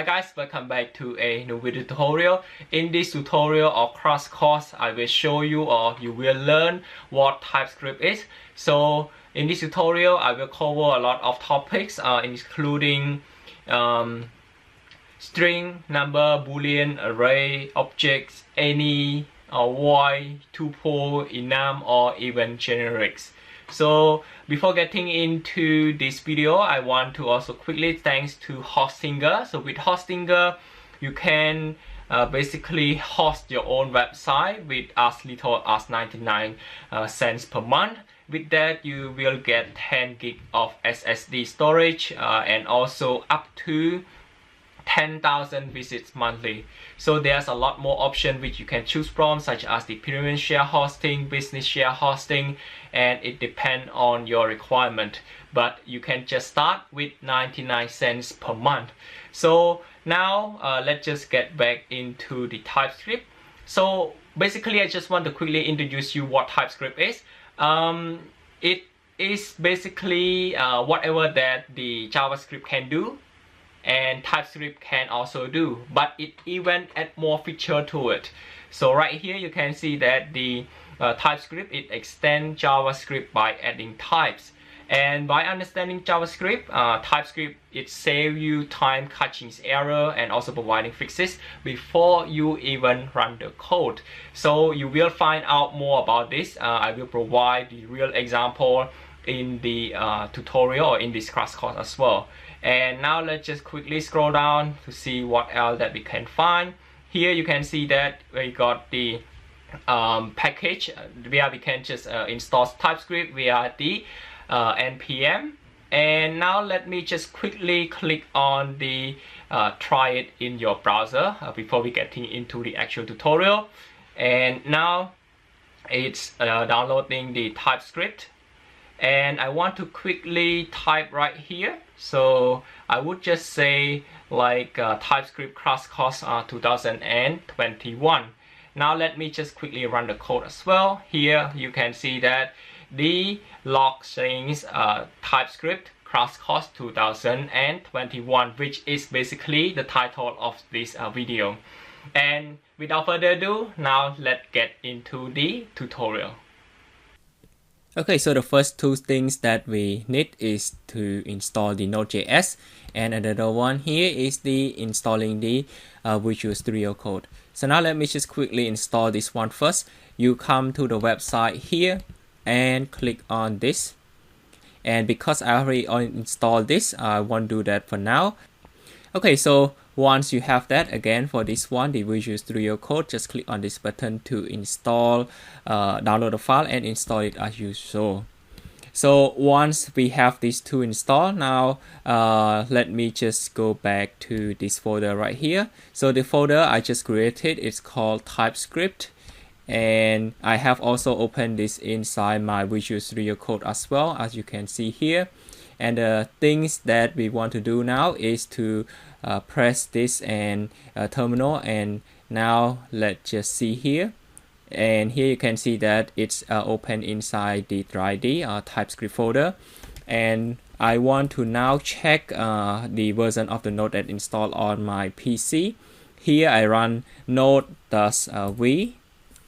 guys, welcome back to a new video tutorial. In this tutorial or crash course, I will show you or you will learn what TypeScript is. So in this tutorial, I will cover a lot of topics including string, number, Boolean, array, objects, any, void, tuple, enum, or even generics. So before getting into this video, I want to also quickly thanks to Hostinger. So with Hostinger, you can basically host your own website with as little as 99 cents per month. With that, you will get 10 gig of SSD storage and also up to 10,000 visits monthly. So there's a lot more options which you can choose from, such as the premium share hosting, business share hosting, and it depends on your requirement. But you can just start with 99 cents per month. So now let's just get back into the TypeScript. So basically, I just want to quickly introduce you what TypeScript is. It is basically whatever that the JavaScript can do and TypeScript can also do, but it even add more feature to it. So right here you can see that the TypeScript, it extends JavaScript by adding types, and by understanding JavaScript, TypeScript, it save you time catching error and also providing fixes before you even run the code. So you will find out more about this. I will provide the real example in the tutorial or in this crash course as well. And now let's just quickly scroll down to see what else that we can find. Here you can see that we got the package where we can just install TypeScript via the npm. And now let me just quickly click on the try it in your browser before we getting into the actual tutorial. And now it's downloading the TypeScript, and I want to quickly type right here. So I would just say like TypeScript crash course 2021. Now let me just quickly run the code as well. Here you can see that the log says TypeScript crash course 2021, which is basically the title of this video. And without further ado, now let's get into the tutorial. Okay, so the first two things that we need is to install the Node.js, and another one here is the installing the Visual Studio Code. So now let me just quickly install this one first. You come to the website here and click on this, and because I already installed this, I won't do that for now. Okay, so once you have that, again for this one, the Visual Studio Code, just click on this button to install, download the file and install it as usual. So once we have these two installed, now let me just go back to this folder right here. So the folder I just created is called TypeScript, and I have also opened this inside my Visual Studio Code as well, as you can see here. And the things that we want to do now is to press this and terminal, and now let's just see here. And here you can see that it's open inside the TypeScript folder, and I want to now check the version of the Node that installed on my PC. Here I run node-v,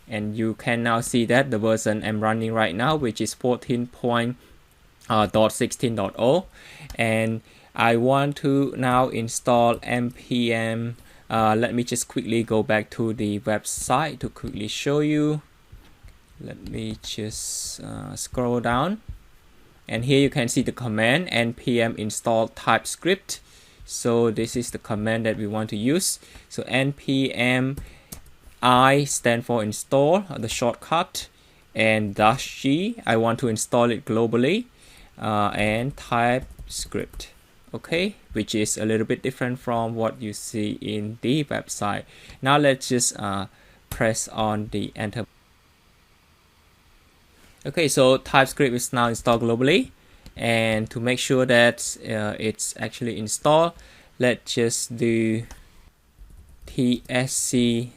and you can now see that the version I'm running right now, which is 14.16.0, and I want to now install npm. Let me just quickly go back to the website to quickly show you. Let me just scroll down, and here you can see the command npm install TypeScript. So this is the command that we want to use. So npm I stand for install, the shortcut, and -g, I want to install it globally, and TypeScript. Okay, which is a little bit different from what you see in the website. Now let's just press on the enter. Okay, so TypeScript is now installed globally, and to make sure that it's actually installed, let's just do tsc-v,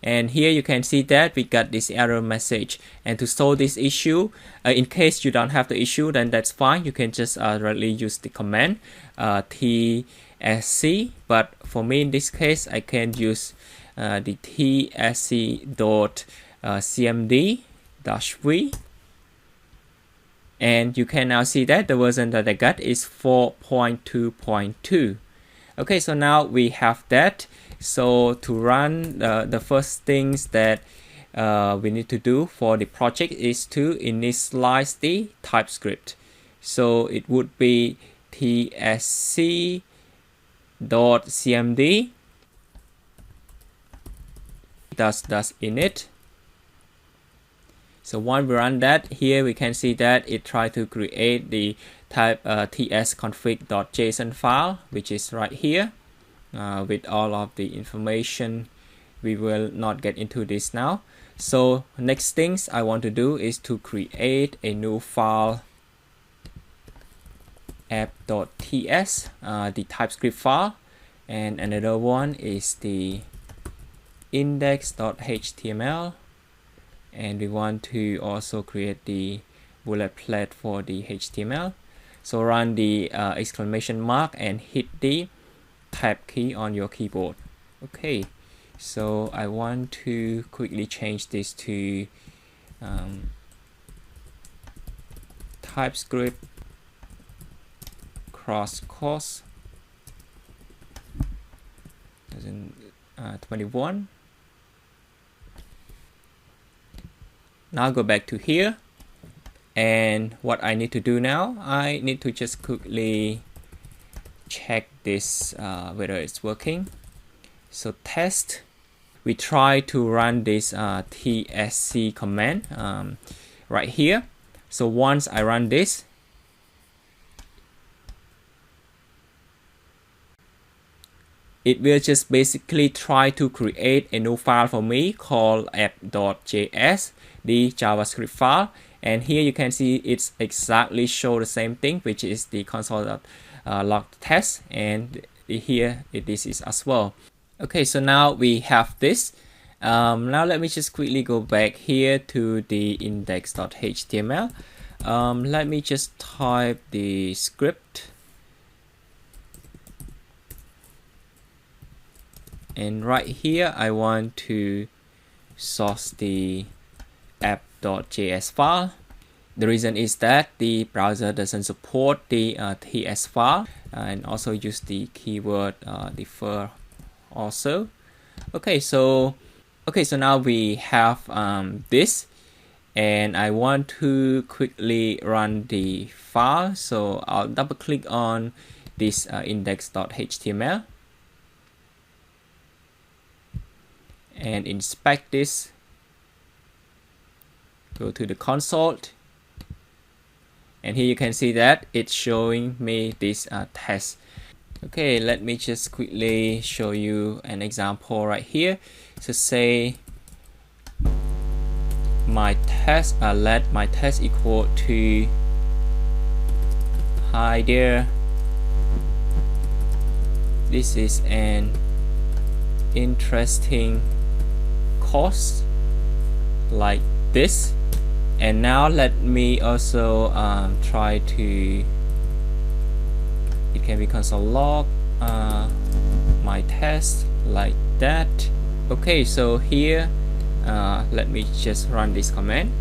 and here you can see that we got this error message. And to solve this issue, in case you don't have the issue, then that's fine, you can just directly use the command tsc, but for me in this case I can use the tsc.cmd-v, and you can now see that the version that I got is 4.2.2. Okay, so now we have that. So to run, the first things that we need to do for the project is to initialize the TypeScript. So it would be tsc.cmd --init. So once we run that, here we can see that it tried to create the type tsconfig.json file, which is right here, with all of the information. We will not get into this now. So next things I want to do is to create a new file, app.ts, the TypeScript file, and another one is the index.html, and we want to also create the boilerplate for the HTML. So run the exclamation mark and hit the tab key on your keyboard. Okay, so I want to quickly change this to TypeScript cross course 2021. Now go back to here, and what I need to do now, I need to just quickly check this whether it's working. So test, we try to run this tsc command right here. So once I run this, it will just basically try to create a new file for me called app.js, the JavaScript file. And here you can see it's exactly show the same thing, which is the console.log test, and here this is as well. Okay, so now we have this. Now let me just quickly go back here to the index.html. Let me just type the script. And right here, I want to source the app.js file. The reason is that the browser doesn't support the TS file, and also use the keyword defer also. Okay, so now we have this, and I want to quickly run the file. So I'll double click on this index.html and inspect this. Go to the console, and here you can see that it's showing me this test. Okay, let me just quickly show you an example right here. So say my test, let my test equal to hi there, this is an interesting course, like this. And now let me also try to, it can be console.log my test, like that. Okay, so here let me just run this command,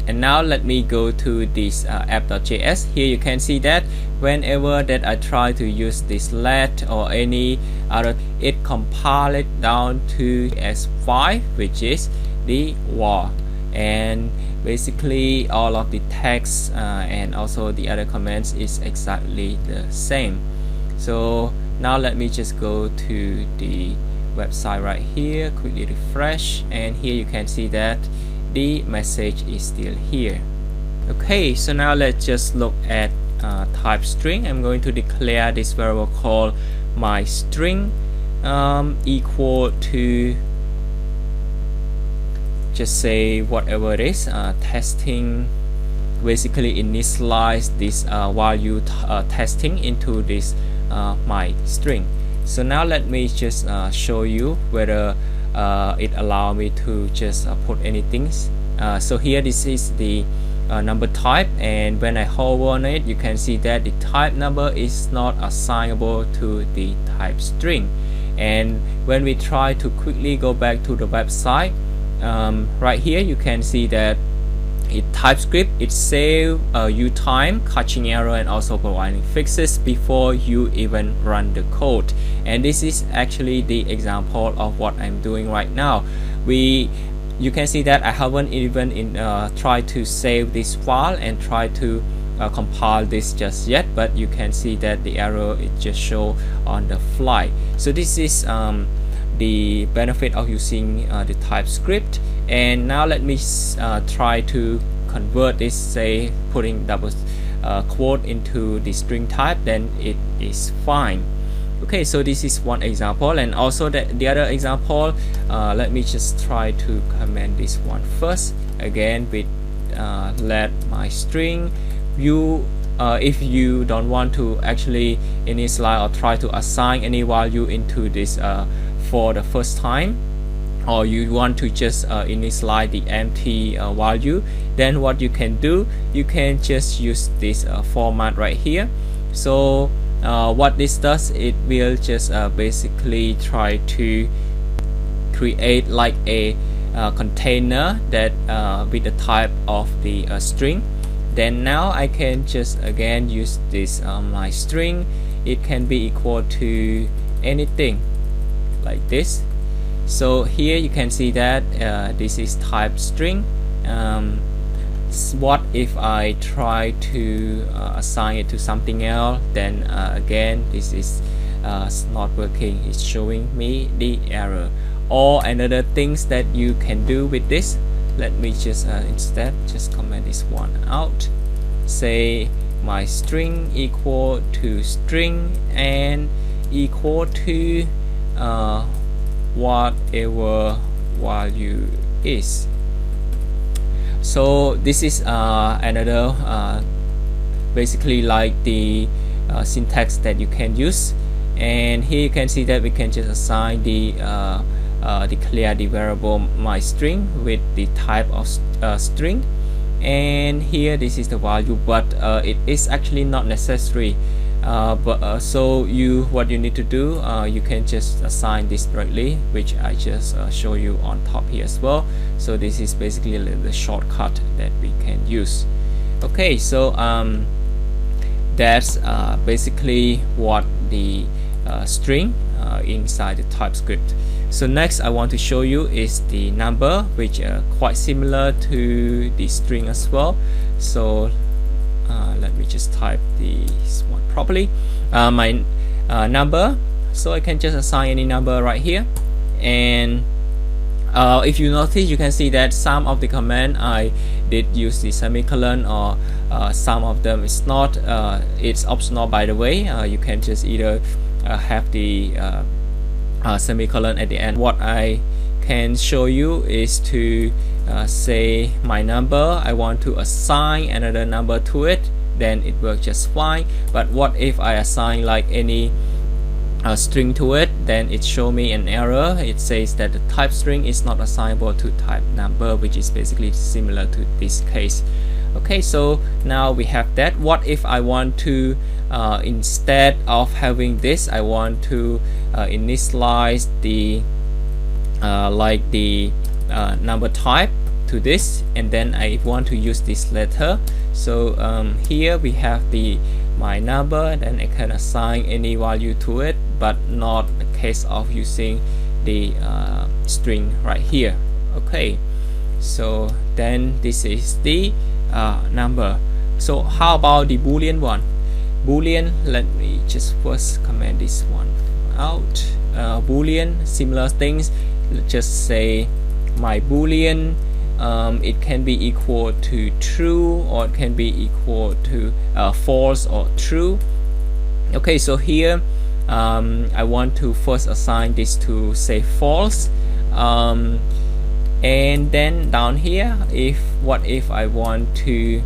and now let me go to this app.js. Here you can see that whenever that I try to use this let or any other, it compile it down to S5, which is the var, and basically all of the text and also the other commands is exactly the same. So now let me just go to the website right here, quickly refresh, and here you can see that the message is still here. Okay, so now let's just look at type string. I'm going to declare this variable called my string equal to, just say whatever it is, testing. Basically initialize this value testing into this my string. So now let me just show you whether it allow me to just put anything. So here this is the number type, and when I hover on it, you can see that the type number is not assignable to the type string. And when we try to quickly go back to the website, right here you can see that TypeScript, it save you time, catching error, and also providing fixes before you even run the code. And this is actually the example of what I'm doing right now. You can see that I haven't even tried to save this file and try to compile this just yet, but you can see that the error it just show on the fly. So this is the benefit of using the TypeScript. And now let me try to convert this, say putting double quote into the string type, then it is fine. Okay, so this is one example, and also the other example, let me just try to comment this one first. Again, with let my string view. If you don't want to actually initialize or try to assign any value into this for the first time, or you want to just initialize the empty value, then what you can do, you can just use this format right here. So what this does, it will just basically try to create like a container that with the type of the string. Then now I can just again use this my string. It can be equal to anything like this. So here you can see that this is type string. What if I try to assign it to something else? Then again, this is not working. It's showing me the error. Or another things that you can do with this, let me just instead just comment this one out. Say my string equal to string and equal to whatever value is. So this is another basically like the syntax that you can use. And here you can see that we can just assign the declare the variable my string with the type of string, and here this is the value, but it is actually not necessary. So what you need to do, you can just assign this directly, which I just show you on top here as well. So this is basically the shortcut that we can use. Okay, so that's basically what the string inside the TypeScript. So next I want to show you is the number, which are quite similar to the string as well. So let me just type this one properly. My number, so I can just assign any number right here. And if you notice, you can see that some of the command I did use the semicolon, or some of them is not. It's optional, by the way. You can just either have the semicolon at the end. What I can show you is to say my number, I want to assign another number to it, then it works just fine. But what if I assign like any string to it, then it show me an error. It says that the type string is not assignable to type number, which is basically similar to this case. Okay, so now we have that. What if I want to instead of having this, I want to initialize the like the number type to this, and then I want to use this letter. So here we have the my number, then I can assign any value to it, but not the case of using the string right here. Okay, so then this is the number. So how about the Boolean one? Boolean, let me just first comment this one out. Boolean, similar things. Let's just say my Boolean, it can be equal to true, or it can be equal to false or true. Okay, so here I want to first assign this to say false, and then down here, what if I want to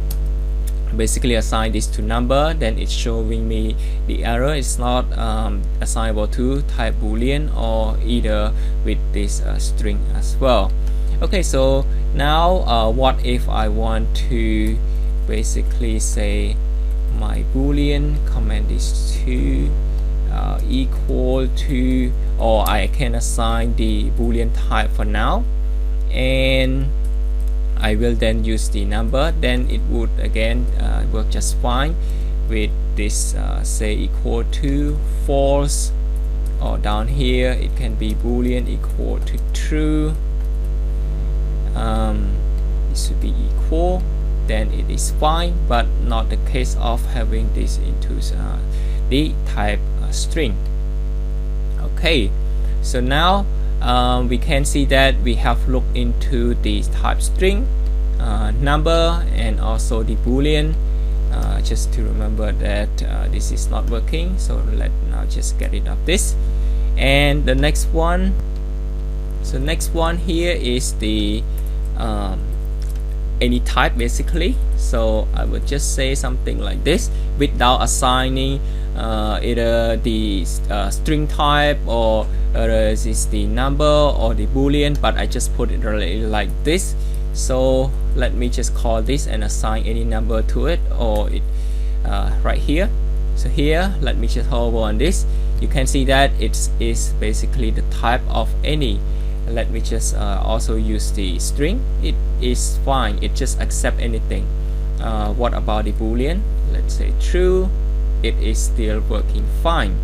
basically assign this to number, then it's showing me the error is not assignable to type Boolean or either with this string as well. Okay, so now what if I want to basically say my Boolean comment is to equal to, or I can assign the Boolean type for now, and I will then use the number, then it would again work just fine with this say equal to false, or down here it can be Boolean equal to true. It should be equal, then it is fine, but not the case of having this into the type string. Okay, so now we can see that we have looked into the type string, number, and also the Boolean. Just to remember that this is not working, so let now just get rid of this. And the next one, so next one here is the any type basically. So I would just say something like this without assigning either the string type or this is the number or the Boolean, but I just put it like this. So let me just call this and assign any number to it, or it right here. So here, let me just hover on this. You can see that it is basically the type of any. Let me just also use the string. It is fine, it just accept anything. What about the Boolean? Let's say true. It is still working fine.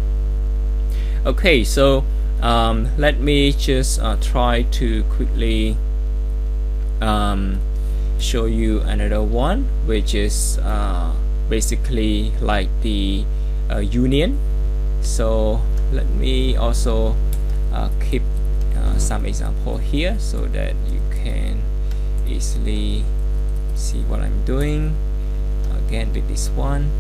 Okay, so let me just try to quickly show you another one, which is basically like the union. So let me also keep some example here so that you can easily see what I'm doing. Again, with this one,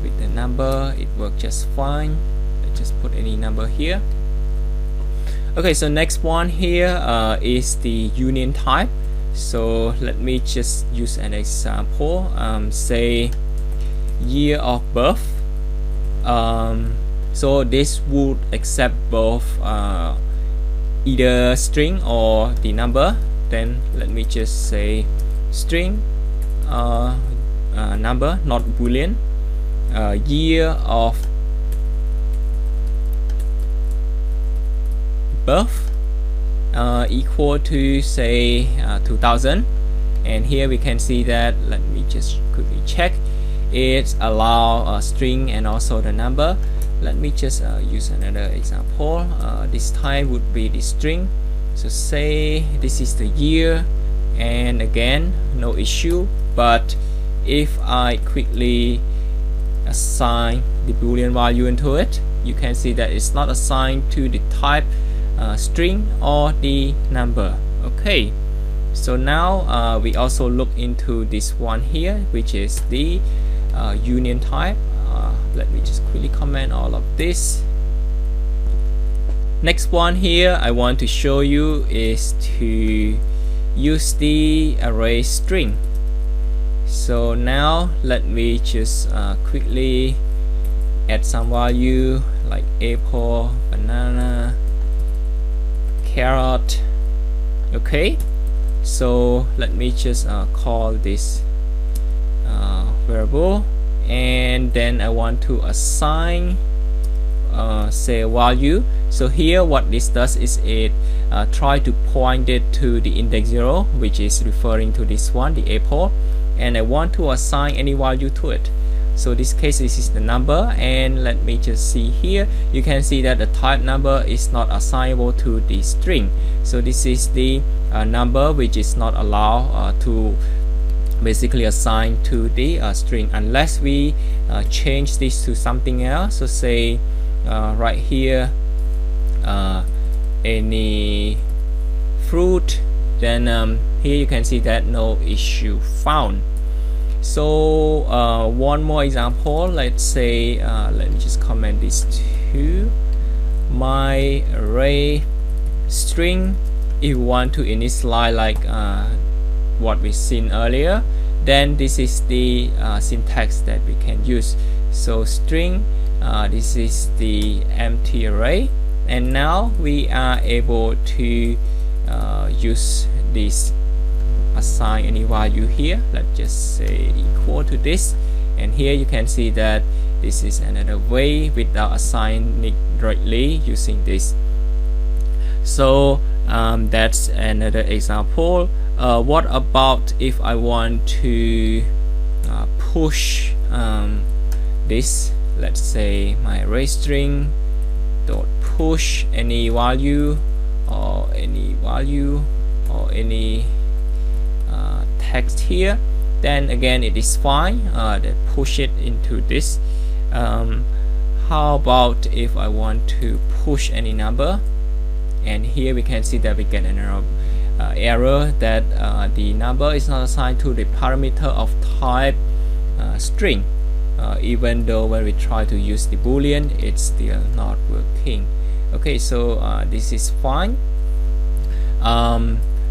with the number, it worked just fine. Let's just put any number here. Okay, so next one here is the union type. So let me just use an example. Say year of birth. So this would accept both either string or the number. Then let me just say string number, not Boolean. Year of birth equal to say 2000, and here we can see that, let me just quickly check, it allow a string and also the number. Let me just use another example. This time would be the string. So say this is the year, and again no issue, but if I quickly assign the Boolean value into it, you can see that it's not assigned to the type string or the number. Okay, so now we also look into this one here, which is the union type. Let me just quickly comment all of this. Next one here I want to show you is to use the array string. So now let me just quickly add some value like apple, banana, carrot. Okay, so let me just call this variable, and then I want to assign say a value. So here what this does is it try to point it to the index 0, which is referring to this one, the apple, and I want to assign any value to it. So this case, this is the number, and let me just see here, you can see that the type number is not assignable to the string. So this is the number which is not allowed to basically assign to the string unless we change this to something else. So say right here any fruit, then here you can see that no issue found. So one more example, let's say let me just comment this to my array string. If you want to initialize like what we seen earlier, then this is the syntax that we can use. So string, this is the empty array, and now we are able to use this assign any value here. Let's just say equal to this, and here you can see that this is another way without assigning it directly using this. So that's another example. What about if I want to push this? Let's say my array string dot push any value or any text here, then again it is fine. Then push it into this. How about if I want to push any number, and here we can see that we get an error that the number is not assigned to the parameter of type string, even though when we try to use the Boolean it's still not working. Okay, so this is fine.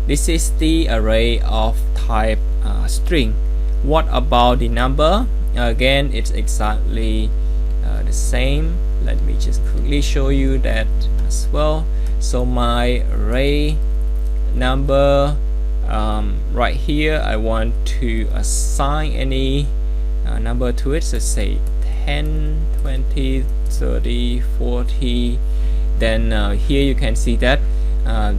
This is the array of type string. What about the number? Again, it's exactly the same. Let me just quickly show you that as well. So my array number, right here I want to assign any number to it, so say 10, 20, 30, 40. Then here you can see that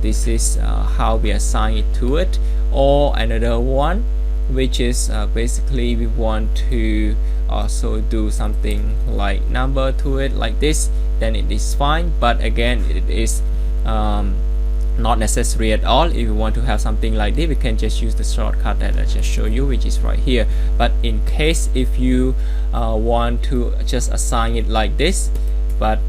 this is how we assign it to it. Or another one, which is basically we want to also do something like number to it like this, then it is fine. But again, it is not necessary at all. If you want to have something like this, we can just use the shortcut that I just show you, which is right here. But in case if you want to just assign it like this, but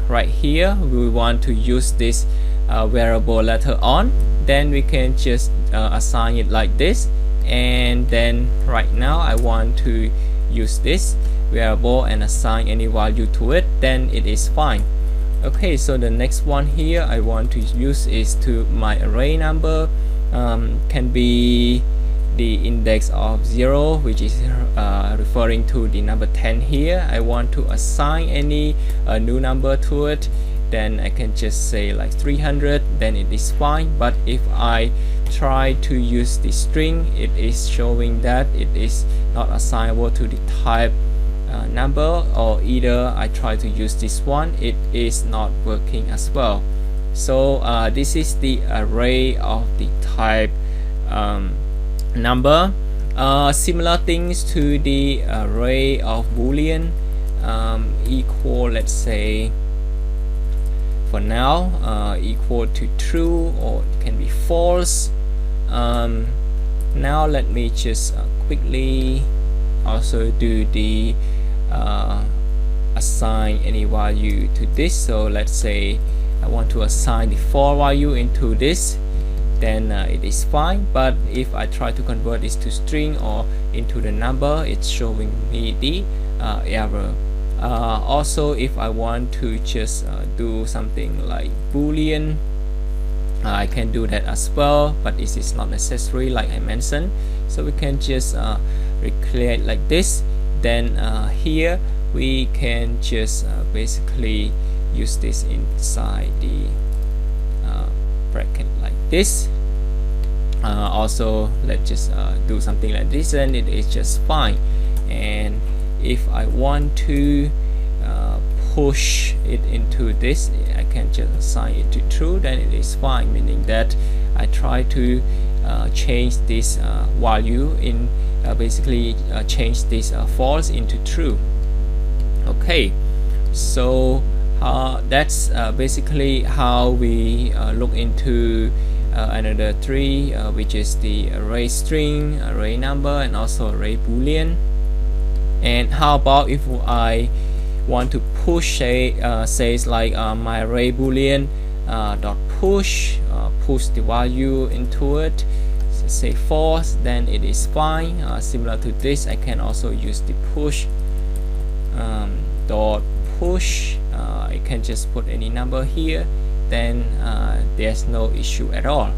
right here we want to use this variable later on, then we can just assign it like this. And then right now I want to use this variable and assign any value to it, then it is fine. Okay, so the next one here I want to use is to my array number, can be the index of 0, which is referring to the number 10 here. I want to assign any new number to it, then I can just say like 300, then it is fine. But if I try to use the string, it is showing that it is not assignable to the type number, or either I try to use this one, it is not working as well. So this is the array of the type number. Similar things to the array of Boolean, equal, let's say for now equal to true, or it can be false. Now let me just quickly also do the assign any value to this. So let's say I want to assign the 4 value into this, then it is fine. But if I try to convert this to string or into the number, it's showing me the error. Also, if I want to just do something like Boolean, I can do that as well, but this is not necessary like I mentioned. So we can just recreate like this. Then here we can just basically use this inside the bracket like this. Also, let's just do something like this, and it is just fine. And if I want to push it into this, I can just assign it to true, then it is fine, meaning that I try to change this value in basically change this false into true. Okay, so that's basically how we look into another three, which is the array string, array number, and also array Boolean. And how about if I want to push says like my array Boolean dot push the value into it, so say false, then it is fine. Similar to this, I can also use the push dot push. I can just put any number here, then there's no issue at all.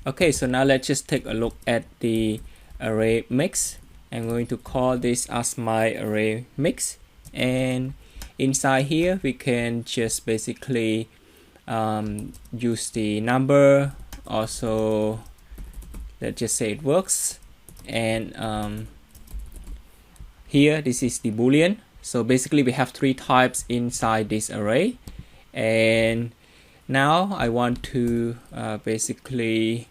Okay, so now let's just take a look at the array mix. I'm going to call this as my array mix, and inside here we can just basically use the number. Also, let's just say it works, and here this is the Boolean. So basically we have 3 types inside this array, and now I want to basically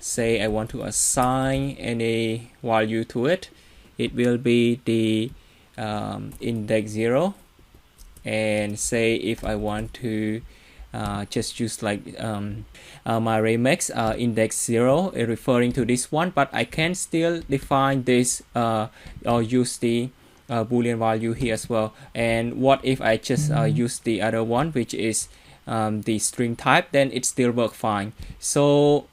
say I want to assign any value to it. It will be the index 0, and say if I want to just use like my array max index 0 referring to this one, but I can still define this or use the Boolean value here as well. And what if I just use the other one, which is the string type, then it still work fine. So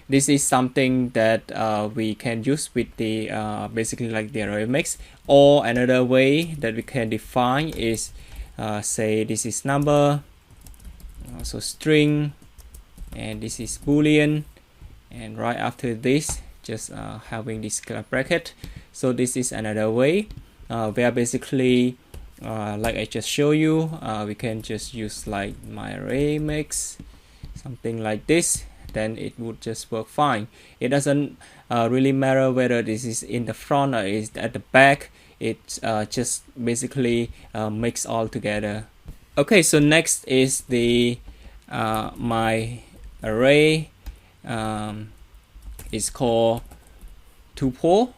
this is something that we can use with the basically like the array mix. Or another way that we can define is say this is number, also string, and this is Boolean, and right after this just having this bracket. So this is another way where basically like I just show you, we can just use like my array mix, something like this, then it would just work fine. It doesn't really matter whether this is in the front or is at the back. It just basically mix all together. Okay, so next is the my array is called Tuple.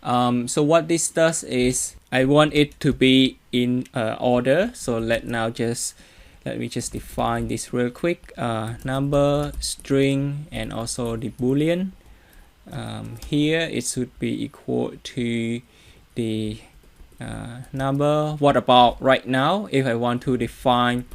So what this does is I want it to be in order. So let me just define this real quick. Number, string, and also the Boolean. Here it should be equal to the number. What about right now if I want to define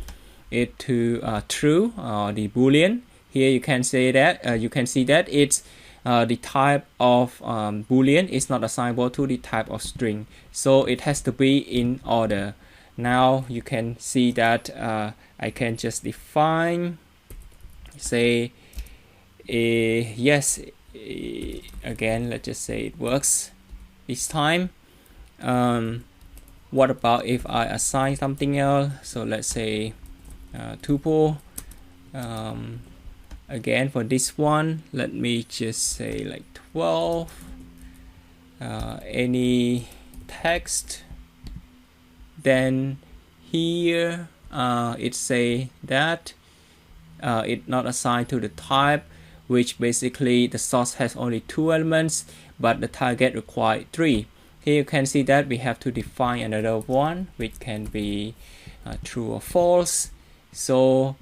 it to true, the Boolean? Here you can say that you can see that it's the type of Boolean is not assignable to the type of string, so it has to be in order. Now you can see that I can just define, say yes, again let's just say it works this time. What about if I assign something else? So let's say tuple. Again for this one, let me just say like 12, any text. Then here it say that it not assigned to the type, which basically the source has only 2 elements but the target require 3. Here you can see that we have to define another one which can be true or false. So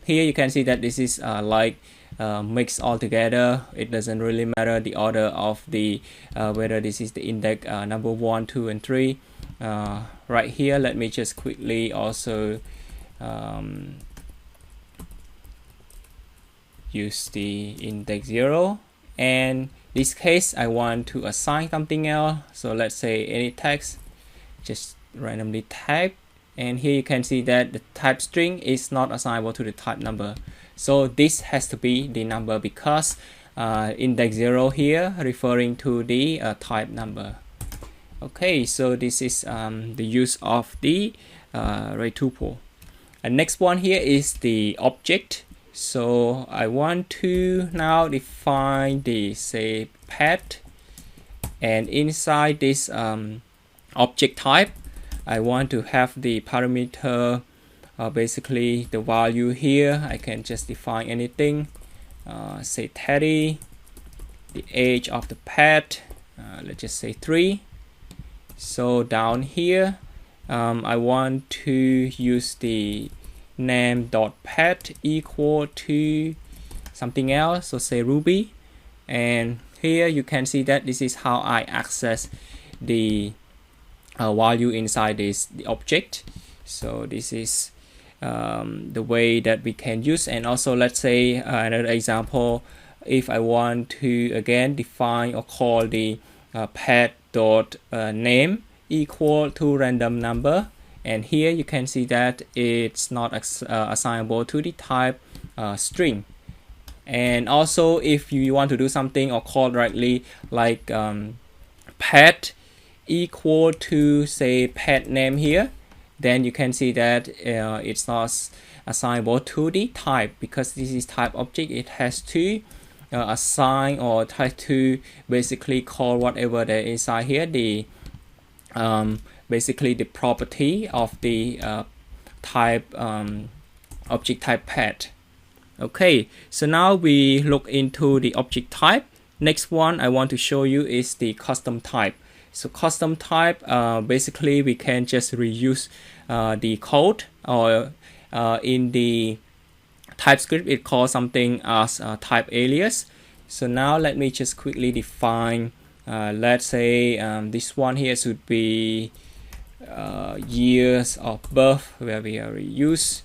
here you can see that this is like mixed all together. It doesn't really matter the order of the whether this is the index number 1, 2, and 3. Right here, let me just quickly also use the index 0, and this case I want to assign something else. So let's say any text, just randomly type, and here you can see that the type string is not assignable to the type number. So this has to be the number because index 0 here referring to the type number. Okay, so this is the use of the array tuple. And next one here is the object. So I want to now define the say path, and inside this object type I want to have the parameter, basically the value here. I can just define anything, say 30, the age of the path, let's just say 3. So down here I want to use the name.path equal to something else, so say Ruby, and here you can see that this is how I access the value inside the object. So this is the way that we can use. And also let's say another example, if I want to again define or call the path.name equal to random number, and here you can see that it's not assignable to the type string. And also if you want to do something or call directly like pet equal to say pet name here, then you can see that it's not assignable to the type, because this is type object. It has to assign or try to basically call whatever that is inside here, the basically the property of the type object type pet. Okay, so now we look into the object type. Next one I want to show you is the custom type. So custom type, basically we can just reuse the code, or in the TypeScript it calls something as type alias. So now let me just quickly define, let's say this one here should be years of birth, where we reuse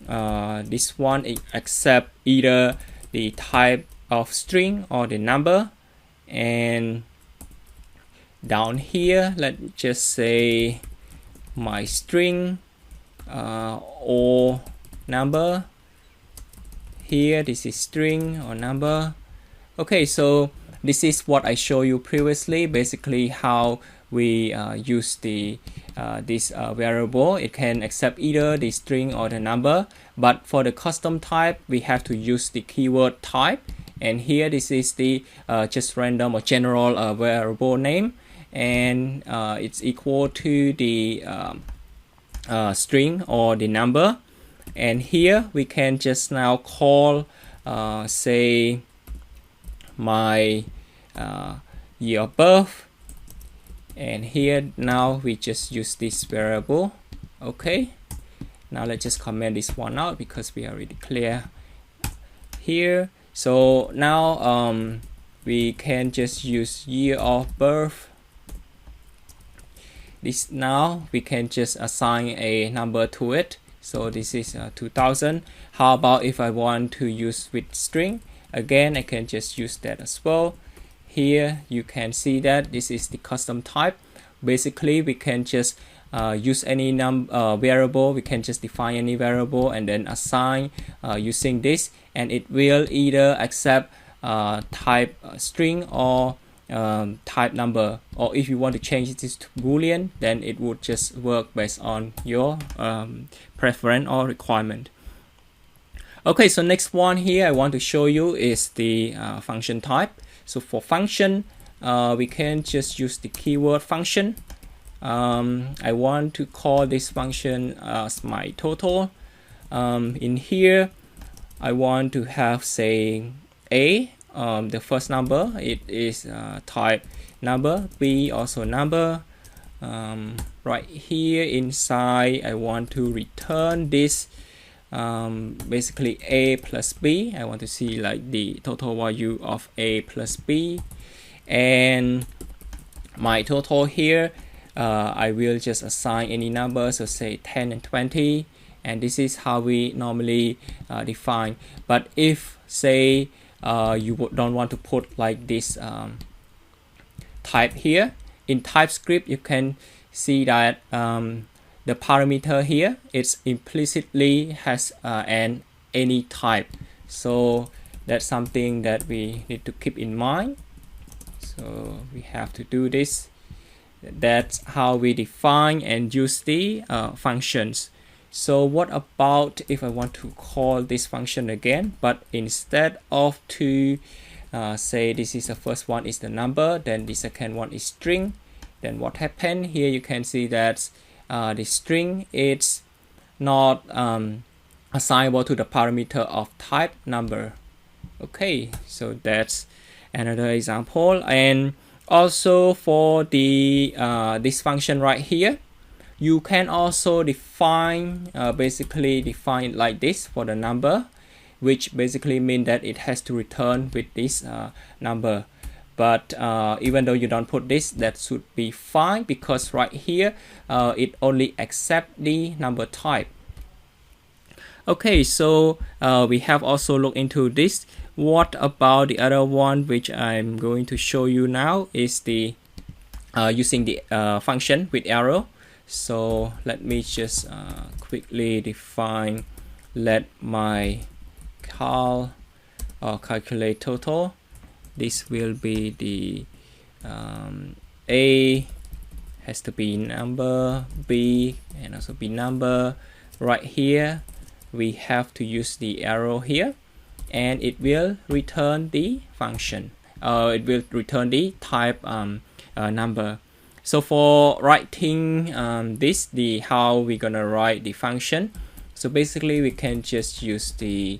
this one. It accept either the type of string or the number, and down here let's just say my string or number. Here this is string or number. Okay, so this is what I showed you previously, basically how we use the this variable. It can accept either the string or the number, but for the custom type we have to use the keyword type, and here this is the just random or general variable name, and it's equal to the string or the number. And here we can just now call say my year of birth, and here now we just use this variable. Okay, now let's just comment this one out because we already clear here. So now we can just use year of birth. This now we can just assign a number to it. So this is 2000. How about if I want to use with string? Again, I can just use that as well. Here you can see that this is the custom type. Basically we can just use any variable. We can just define any variable and then assign using this, and it will either accept type string or type number, or if you want to change this to Boolean, then it would just work based on your preference or requirement. Okay, so next one here I want to show you is the function type. So for function, we can just use the keyword function. I want to call this function as my total. In here I want to have say a, the first number, it is type number, b also number. Right here inside I want to return this basically a plus b. I want to see like the total value of a plus b, and my total here I will just assign any number, so say 10 and 20, and this is how we normally define. But if say you don't want to put like this type here, in TypeScript you can see that the parameter here it's implicitly has an any type, so that's something that we need to keep in mind. So we have to do this. That's how we define and use the functions. So what about if I want to call this function again, but instead of to say this is the first one is the number, then the second one is string, then what happened here? You can see that the string is not assignable to the parameter of type number. Okay, so that's another example. And also for the this function right here, you can also define basically define like this for the number, which basically mean that it has to return with this number. But even though you don't put this, that should be fine, because right here it only accept the number type. Okay, so we have also looked into this. What about the other one which I'm going to show you now is the using the function with arrow. So let me just quickly define, let my call or calculate total. This will be the A has to be number, B and also be number. Right here we have to use the arrow here, and it will return the function. It will return the type number. So for writing this, how we're gonna write the function. So basically we can just use the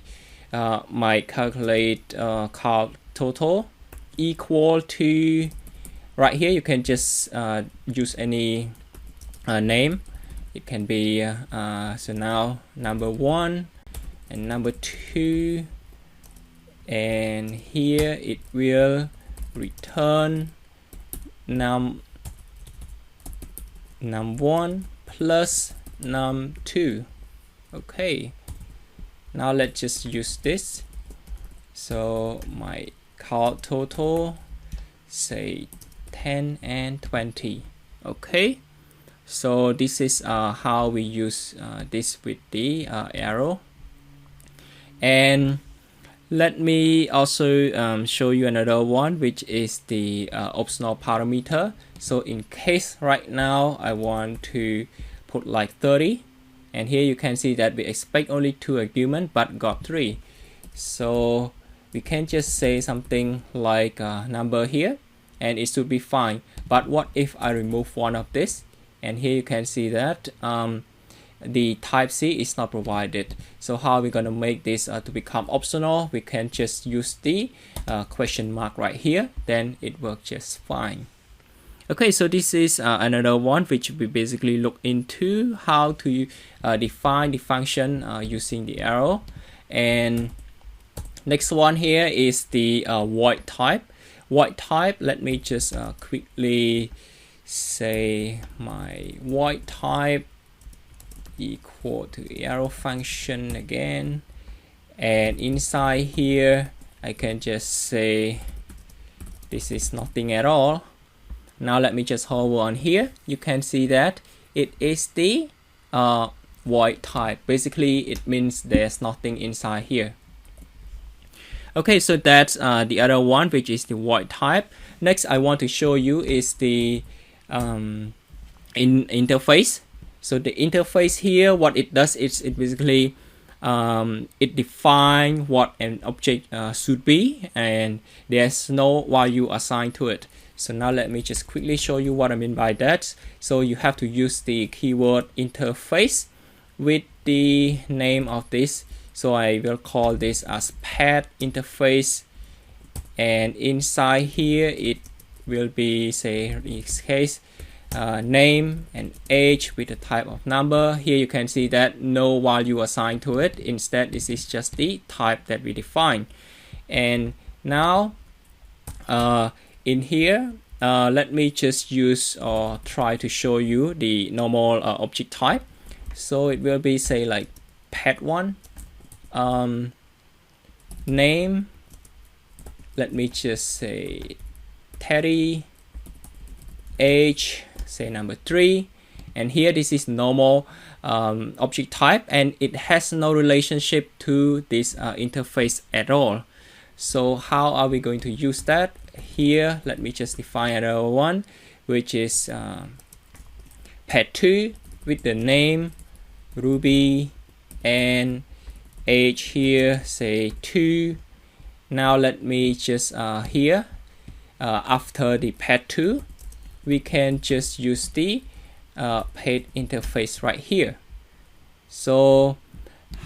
my calculate count total equal to, right here you can just use any name. It can be so now number 1 and number 2, and here it will return num1 plus num2. Okay, now let's just use this. So my count total, say 10 and 20. Okay, so this is how we use this with the arrow. And let me also show you another one, which is the optional parameter. So in case right now I want to put like 30, and here you can see that we expect only 2 arguments but got 3. So we can just say something like number here, and it should be fine. But what if I remove one of this? And here you can see that the type C is not provided. So how are we going to make this to become optional? We can just use the question mark right here, then it works just fine. Okay, so this is another one which we basically look into how to define the function using the arrow. And next one here is the void type. Void type, let me just quickly say my void type equal to the arrow function again, and inside here I can just say this is nothing at all. Now let me just hover on here. You can see that it is the void type. Basically it means there's nothing inside here. Okay, so that's the other one, which is the void type. Next I want to show you is the interface. So the interface here, what it does is it basically it defines what an object should be, and there's no value assigned to it. So now let me just quickly show you what I mean by that. So you have to use the keyword interface with the name of this. So I will call this as path interface, and inside here it will be, say in this case, name and age with the type of number. Here you can see that no value assigned to it. Instead this is just the type that we define. And now in here let me just use or try to show you the normal object type. So it will be, say, like path1, name, let me just say Teddy, age, say number 3, and here this is normal object type, and it has no relationship to this interface at all. So how are we going to use that? Here let me just define another one, which is path2 with the name Ruby and age here, say 2. Now let me just here after the path2 we can just use the path interface right here. So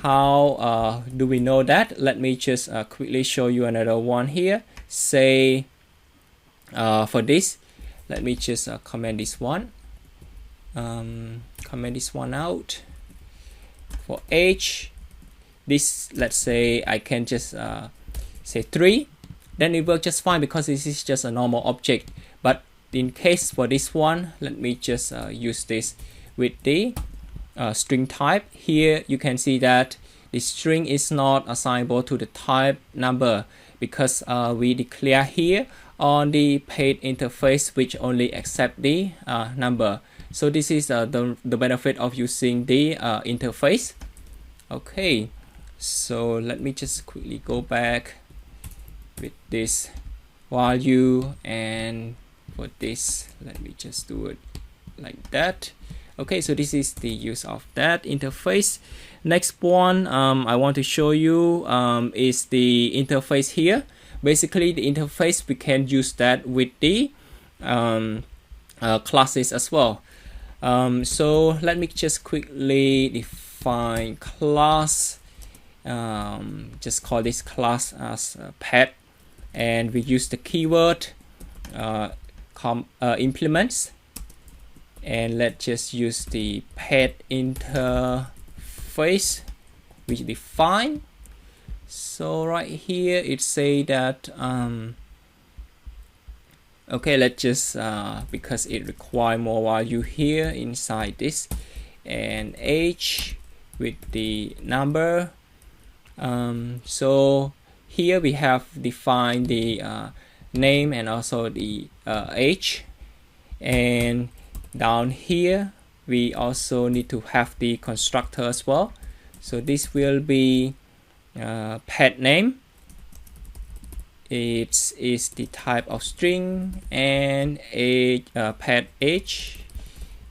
how do we know that? Let me just quickly show you another one here. Say for this, let me just comment this one, comment this one out. For age, this, let's say I can just say 3, then it works just fine because this is just a normal object. But in case for this one, let me just use this with the string type. Here you can see that the string is not assignable to the type number because we declare here on the path interface which only accept the number. So this is the benefit of using the interface. Okay, so let me just quickly go back with this value, and for this, let me just do it like that. Okay, so this is the use of that interface. Next one I want to show you is the interface here. Basically, the interface, we can use that with the classes as well. So let me just quickly define class. Just call this class as pet, and we use the keyword implements, and let's just use the pet interface which define. So right here it say that okay, let's just because it require more value here inside this, and age with the number. So here we have defined the name and also the age, and down here we also need to have the constructor as well. So this will be pet name. It is the type of string, and pet age,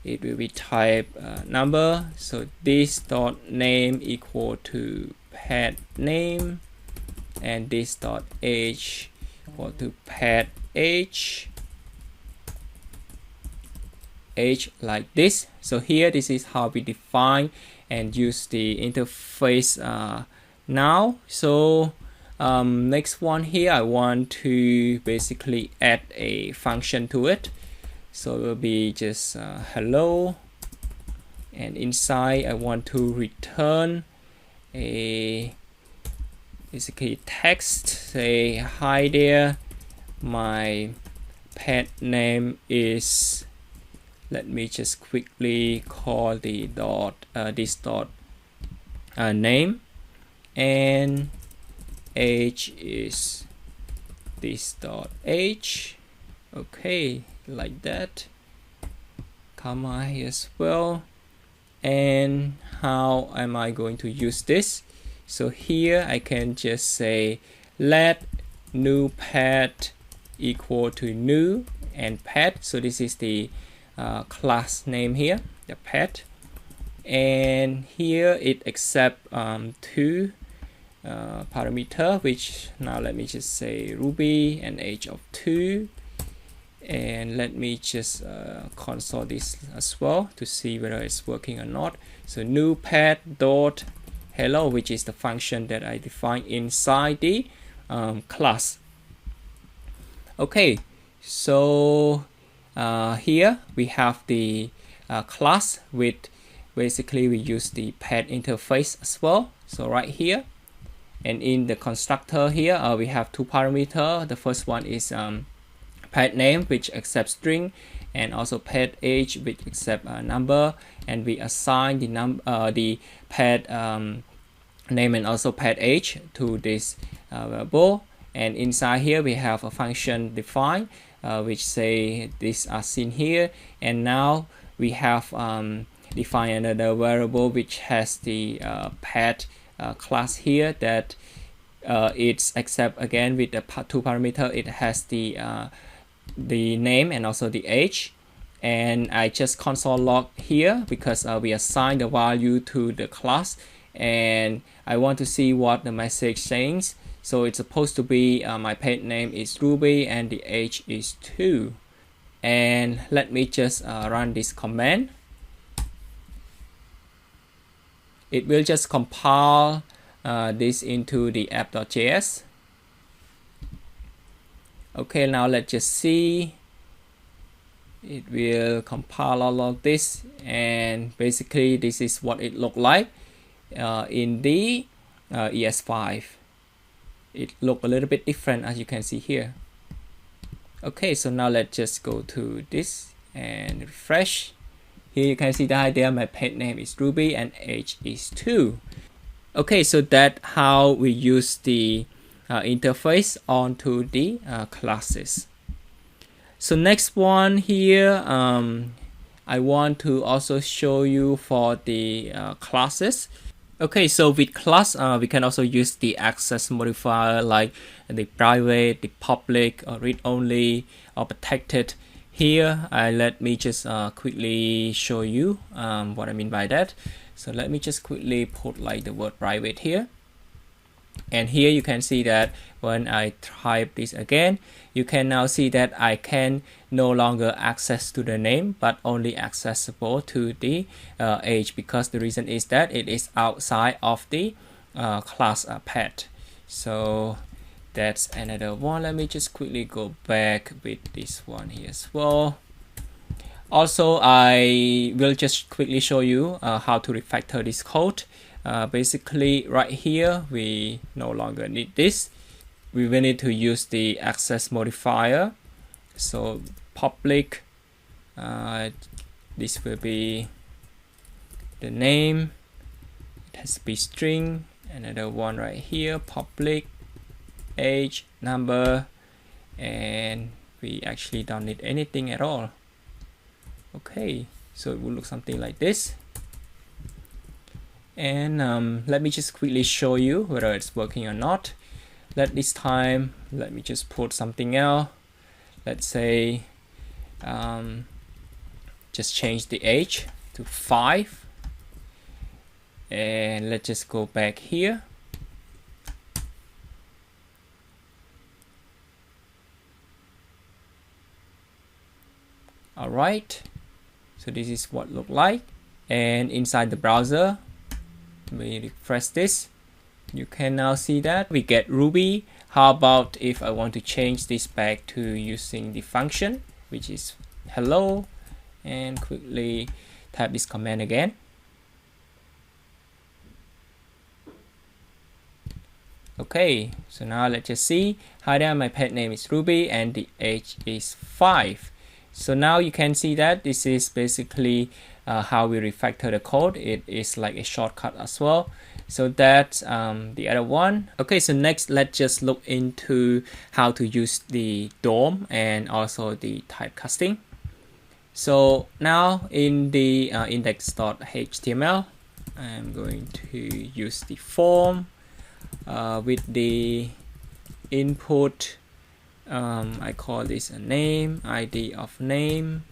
it will be type number. So this dot name equal to pet name, and this dot age equal to pet age, like this. So here, this is how we define and use the interface now. So next one here, I want to basically add a function to it. So it will be just hello, and inside I want to return a basically text, say hi there, my pet name is, let me just quickly call the this dot name, and age is this dot age. Okay, like that, comma here as well. And how am I going to use this? So here I can just say let new pet equal to new and pet. So this is the class name here, the pet, and here it accept two parameter, which now let me just say Ruby and age of 2, and let me just console this as well to see whether it's working or not. So new pet dot hello, which is the function that I define inside the class. Okay, so here we have the class with basically we use the pet interface as well. So right here, and in the constructor here we have two parameters. The first one is pet name, which accepts string, and also pet age, which accept number, and we assign the pet name and also pet age to this variable. And inside here we have a function defined which say these are seen here, and now we have defined another variable which has the pet class here that it's accept again with the two parameter. It has the name and also the age, and I just console.log here because we assign the value to the class, and I want to see what the message says. So it's supposed to be my pet name is Ruby and the age is 2. And let me just run this command. It will just compile this into the app.js. Okay, now let's just see. It will compile all of this, and basically this is what it looked like in the ES5. It looked a little bit different, as you can see here. Okay, so now let's just go to this and refresh. Here you can see that there my pet name is Ruby and age is 2. Okay, so that's how we use the interface onto the classes. So next one here, I want to also show you for the classes. Okay, so with class, we can also use the access modifier like the private, the public, or read only, or protected. Here, let me just quickly show you what I mean by that. So let me just quickly put like the word private here. And here you can see that when I type this again, you can now see that I can no longer access to the name, but only accessible to the age, because the reason is that it is outside of the class pet. So that's another one. Let me just quickly go back with this one here as well. Also, I will just quickly show you how to refactor this code. Basically, right here, we no longer need this. We will need to use the access modifier. So public, this will be the name. It has to be string. Another one right here, public, age, number, and we actually don't need anything at all. Okay, so it will look something like this. And let me just quickly show you whether it's working or not. This time, let me just put something else. Let's say just change the age to 5. And let's just go back here. Alright, so this is what it looks like. And inside the browser, we refresh this, you can now see that we get Ruby. How about if I want to change this back to using the function, which is hello, and quickly type this command again. Okay, so now let's just see. Hi there, my pet name is Ruby and the age is 5. So now you can see that this is basically how we refactor the code. It is like a shortcut as well. So that's the other one. Okay, so next let's just look into how to use the DOM and also the typecasting. So now in the index.html, I'm going to use the form with the input. I call this a name, ID of name,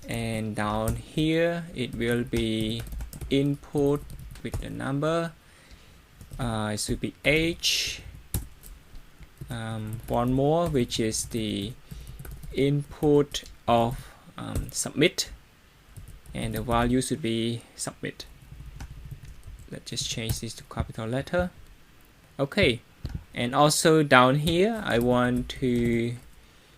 and down here it will be input with the number. It should be age. One more, which is the input of submit, and the value should be submit. Let's just change this to capital letter. Okay, and also down here I want to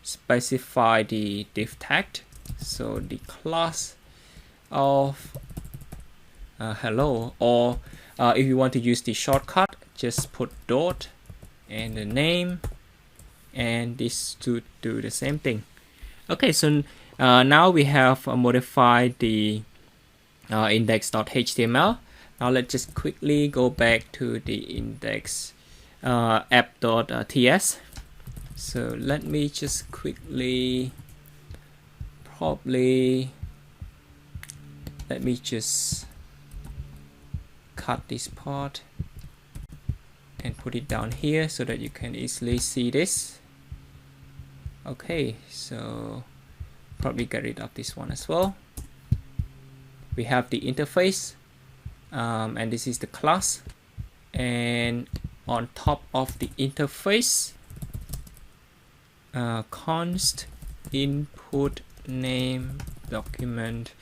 specify the div tag. So the class of hello, or if you want to use the shortcut, just put dot and the name, and this to do the same thing. Okay, so now we have modified the index.html. Now let's just quickly go back to the index app.ts. So let me just quickly let me just cut this part and put it down here so that you can easily see this. Okay, so probably get rid of this one as well. We have the interface, and this is the class, and on top of the interface, const input name document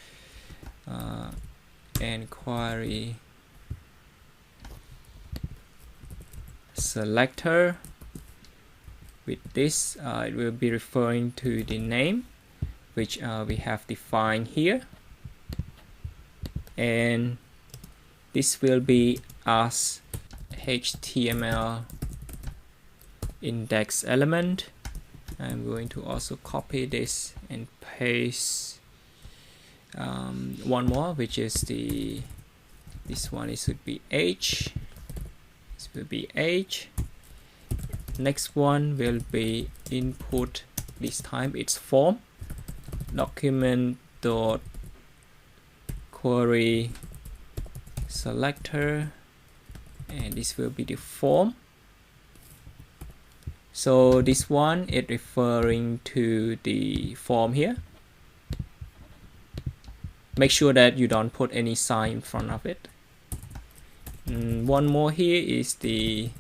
and query selector. With this, it will be referring to the name, which we have defined here, and this will be as HTML index element. I'm going to also copy this and paste one more, which is this one. It should be age. This will be age. Next one will be input. This time it's form. Document dot query selector, and this will be the form. So this one is referring to the form here. Make sure that you don't put any sign in front of it. One more here is the,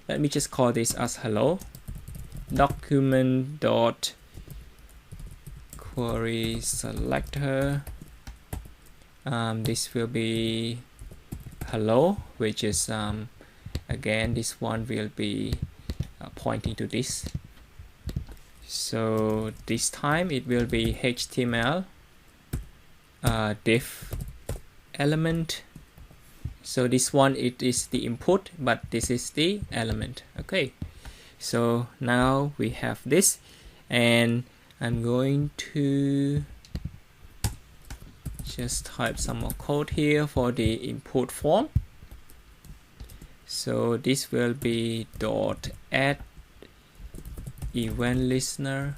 let me just call this as hello. Document dot query selector. This will be hello, which is again, this one will be pointing to this. So this time it will be HTML div element. So this one, it is the input, but this is the element. Okay, so now we have this, and I'm going to just type some more code here for the input form. So this will be dot add event listener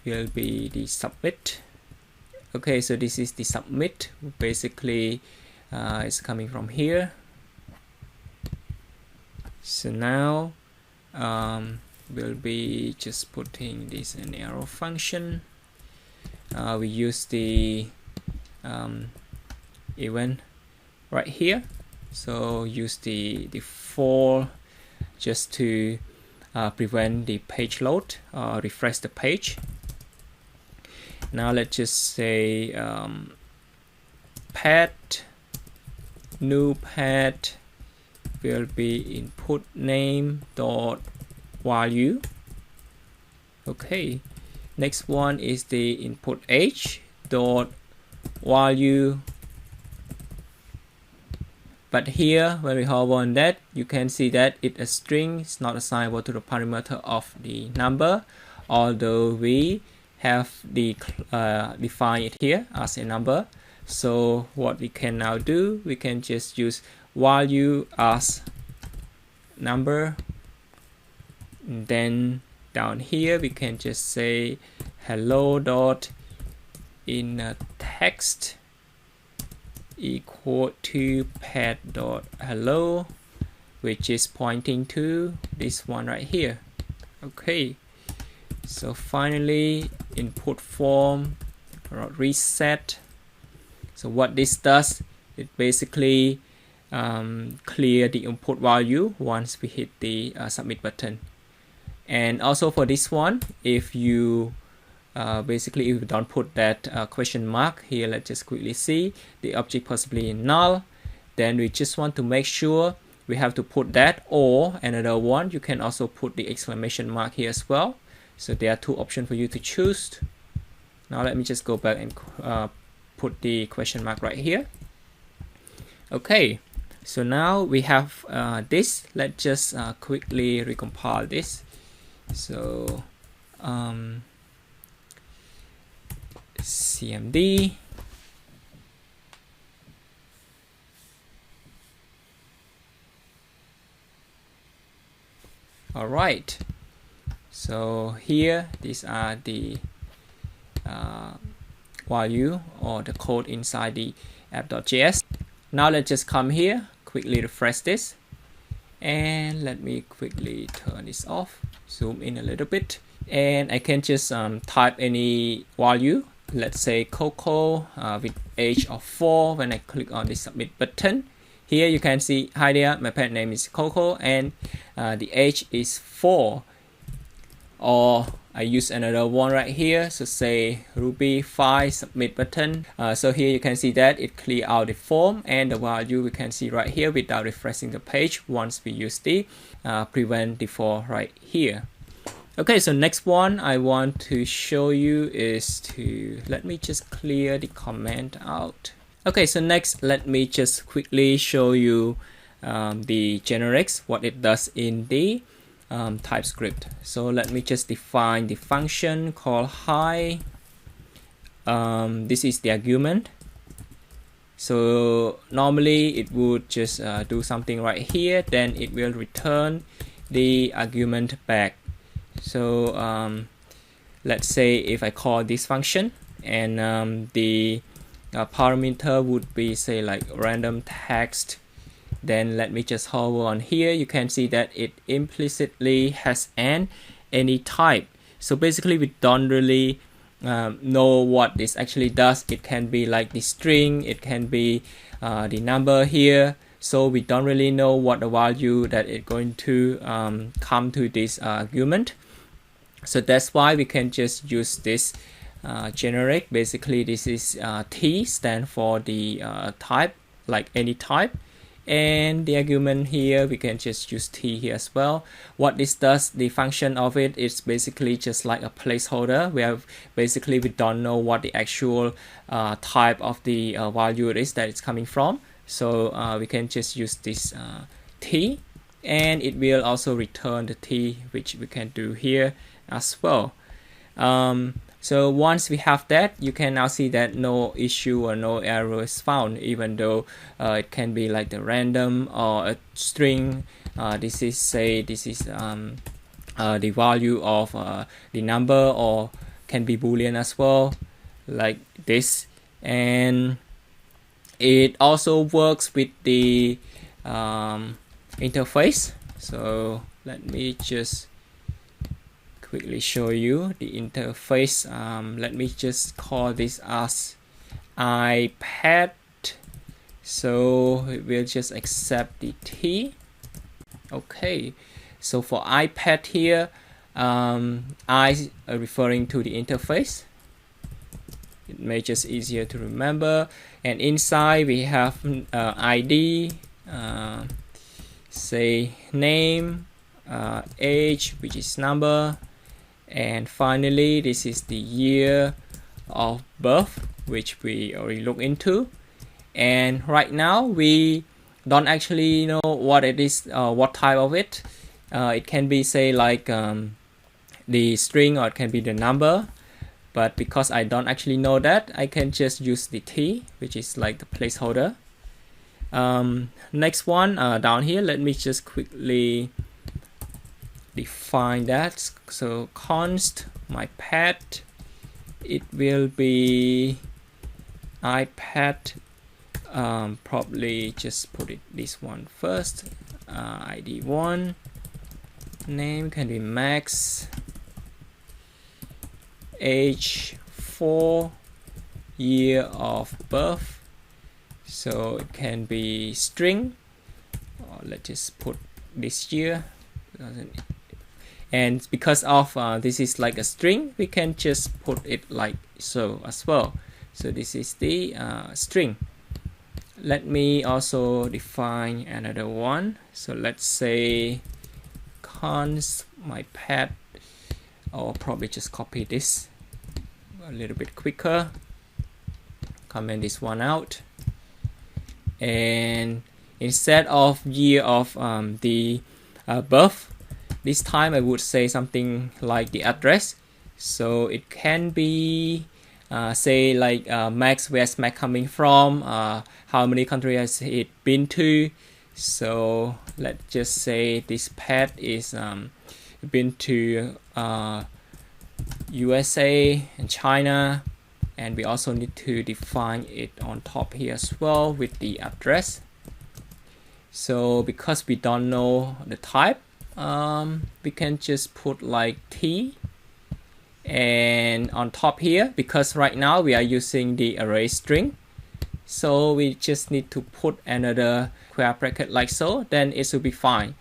will be the submit. Okay, so this is the submit. Basically it's coming from here. So now we'll be just putting this in arrow function. We use the event right here, so use the for just to prevent the page load or refresh the page. Now let's just say path, new path will be input name dot value. Okay, next one is the input age dot value. But here when we hover on that, you can see that it's a string. It's not assignable to the parameter of the number, although we have the define it here as a number. So what we can now do, we can just use value as number. And then down here we can just say hello dot in text equal to path dot hello, which is pointing to this one right here. Okay, so finally input form reset. So what this does, it basically clear the input value once we hit the submit button. And also for this one, if you basically if you don't put that question mark here, let's just quickly see the object possibly in null, then we just want to make sure we have to put that, or another one, you can also put the exclamation mark here as well. So there are two options for you to choose. Now let me just go back and put the question mark right here. Okay, so now we have this. Let's just quickly recompile this. So cmd all right, so here these are the value or the code inside the app.js. Now let's just come here, quickly refresh this, and let me quickly turn this off, zoom in a little bit, and I can just type any value. Let's say Coco with age of 4. When I click on the submit button, here you can see, hi there, my pet name is Coco and the age is 4. Or I use another one right here, so say Ruby 5 submit button. So here you can see that it clear out the form, and the value we can see right here without refreshing the page once we use the prevent default right here. Okay, so next one I want to show you is to, let me just clear the comment out. Okay, so next let me just quickly show you the generics, what it does in the TypeScript. So let me just define the function called hi. This is the argument. So normally it would just do something right here, then it will return the argument back. So let's say if I call this function, and the parameter would be say like random text. Then let me just hover on here. You can see that it implicitly has an any type. So basically we don't really know what this actually does. It can be like the string, it can be the number here. So we don't really know what the value that it's going to come to this argument. So that's why we can just use this generic. Basically this is T stand for the type, like any type. And the argument here, we can just use T here as well. What this does, the function of it is basically just like a placeholder, where basically we don't know what the actual type of the value it is that it's coming from. So we can just use this T, and it will also return the T, which we can do here as well. So once we have that, you can now see that no issue or no error is found, even though it can be like the random or a string. This is the value of the number, or can be Boolean as well, like this. And it also works with the interface. So let me just quickly show you the interface. Let me just call this as iPad. So it will just accept the T. Okay, so for iPad here, I referring to the interface. It may just easier to remember. And inside we have ID, say name, age, which is number, and finally this is the year of birth, which we already looked into. And right now we don't actually know what it is, what type of it. It can be say like the string, or it can be the number. But because I don't actually know that, I can just use the T, which is like the placeholder. Next one down here, let me just quickly define that. So const my pet, it will be iPad. Probably just put it this one first. ID 1, name can be Max, age 4, year of birth, so it can be string, or let's just put this year. And because of this is like a string, we can just put it like so as well. So this is the string. Let me also define another one. So let's say const my pet, or probably just copy this a little bit quicker, comment this one out, and instead of year of the birth, this time I would say something like the address. So it can be say like Max, where's Max coming from, how many countries has it been to. So let's just say this pet is been to USA and China, and we also need to define it on top here as well with the address. So because we don't know the type, we can just put like T, and on top here, because right now we are using the array string, so we just need to put another square bracket like so, then it should be fine.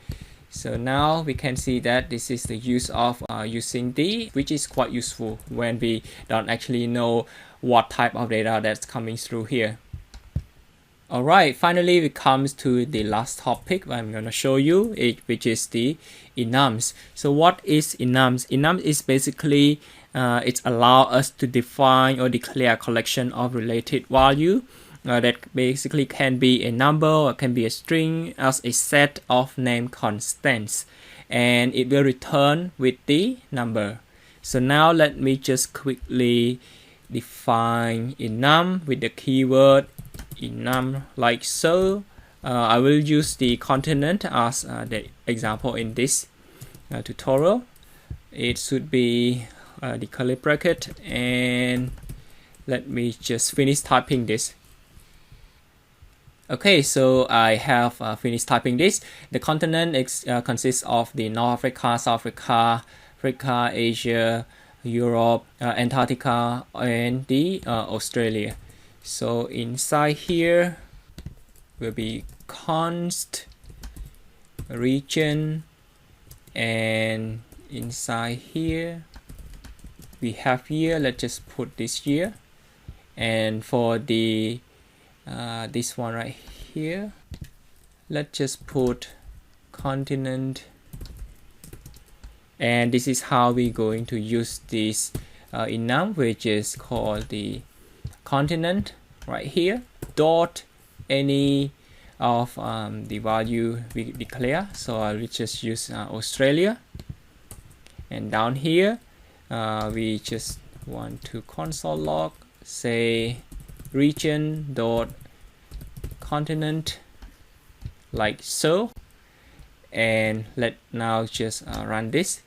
So now we can see that this is the use of using D, which is quite useful when we don't actually know what type of data that's coming through here. Alright, finally we comes to the last topic I'm going to show you, which is the enums. So what is enums? Enum is basically it allows us to define or declare a collection of related value that basically can be a number or can be a string as a set of named constants, and it will return with the number. So now let me just quickly define enum with the keyword enum like so. I will use the continent as the example in this tutorial. It should be the curly bracket and Let me just finish typing this. Okay, so I have finished typing this. The continent consists of the North Africa, South Africa, Africa, Asia, Europe, Antarctica, and the Australia. So inside here will be const region, and inside here we have year. Let's just put this year, and for the this one right here, let's just put continent, and this is how we're going to use this enum, which is called the continent right here, dot any of the value we declare. So I'll just use Australia, and down here we just want to console.log say region dot continent, like so, and let now just run this.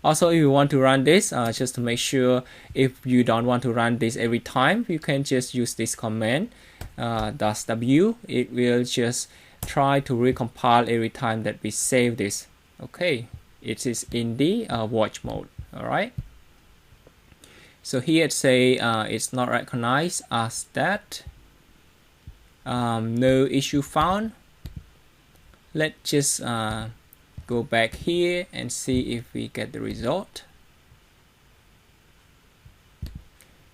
Also, if you want to run this, just to make sure, if you don't want to run this every time, you can just use this command -w. It will just try to recompile every time that we save this. Okay, it is in the watch mode. All right. So here it say it's not recognized as that. No issue found. Let's just go back here and see if we get the result.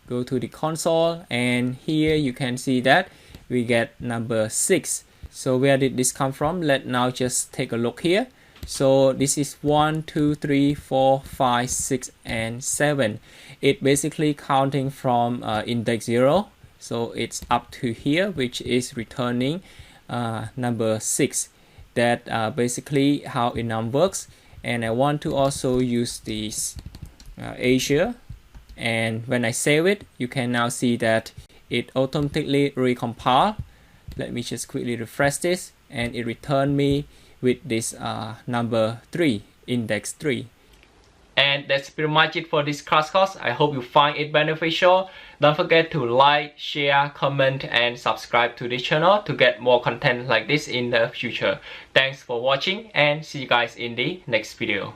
Go to the console, and here you can see that we get number 6. So where did this come from? Let's now just take a look here. So this is 1, 2, 3, 4, 5, 6, and 7. It basically counting from index 0. So it's up to here, which is returning number 6. That basically how enum works. And I want to also use this Asia. And when I save it, you can now see that it automatically recompile. Let me just quickly refresh this, and it returned me with this number 3, index 3. And that's pretty much it for this crash course. I hope you find it beneficial. Don't forget to like, share, comment, and subscribe to this channel to get more content like this in the future. Thanks for watching, and see you guys in the next video.